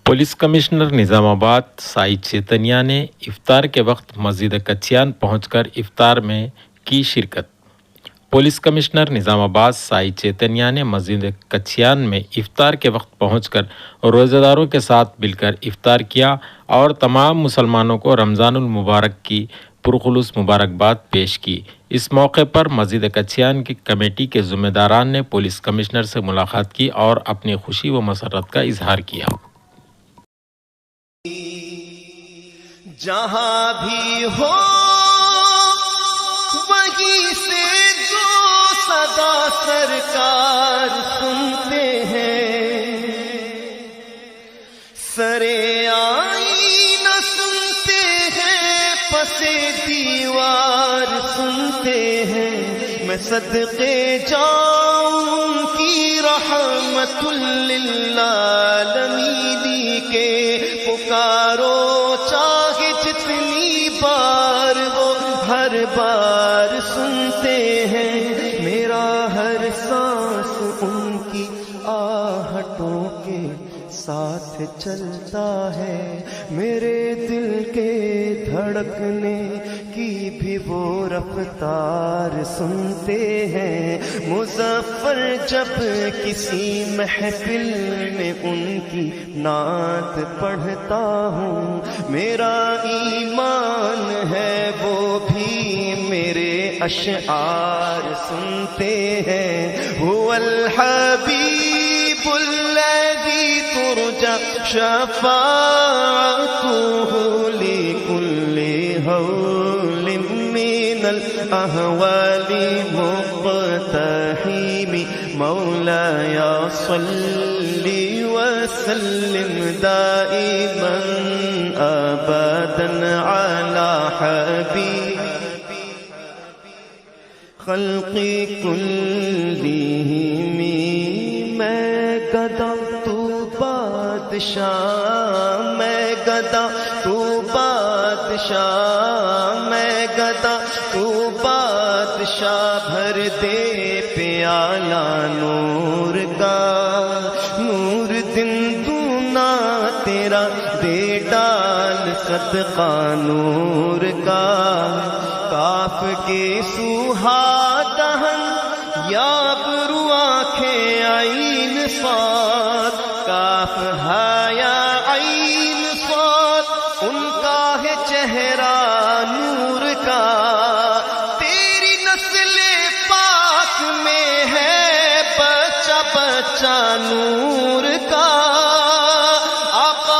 Police commissioner نظام آباد سائی چیتنیا نے افطار کے وقت مسجد کچیان پہنچ کر افطار میں کی شرکت۔ پولیس کمشنر نظام آباد سائی چیتنیا نے مسجد کچیان میں افطار کے وقت پہنچ کر روزہ داروں کے ساتھ مل کر افطار کیا اور تمام مسلمانوں کو رمضان المبارک کی پرخلوص مبارکباد پیش کی۔ اس موقع پر مسجد کچیان کی کمیٹی کے ذمہ داران نے پولیس کمشنر سے ملاقات کی اور اپنی خوشی و مسرت کا اظہار کیا۔ جہاں بھی ہو وہیں سے جو صدا سرکار سنتے ہیں، سرے آئینہ سنتے ہیں، پسے دیوار سنتے ہیں، میں صدقے جاؤں کی رحمت للعالمین کے پکارو چاہے جتنی بار وہ ہر بار سنتے ہیں، میرا ہر سانس ان کی آہٹوں کے ساتھ چلتا ہے، میرے دل کے دھڑکنے کی بھی وہ رفتار سنتے ہیں، مظفر جب کسی محفل میں ان کی نعت پڑھتا ہوں، میرا ایمان ہے وہ بھی میرے اشعار سنتے ہیں، هو الحبیب الذی ترجى شفاعته لكل هول من الأهوال مقتحم، مولاي صل وسلم دائما أبدا على حبيب خلقی کلہم، میں گدا تو بادشاہ، میں گدا تو بادشاہ، میں گدا تو بادشاہ، بھر دے پیالہ نور کا، نور دن دونا تیرا دے ڈال صدقہ نور کا، کاف کے سوہا دہن یا برو آنکھیں عین صاف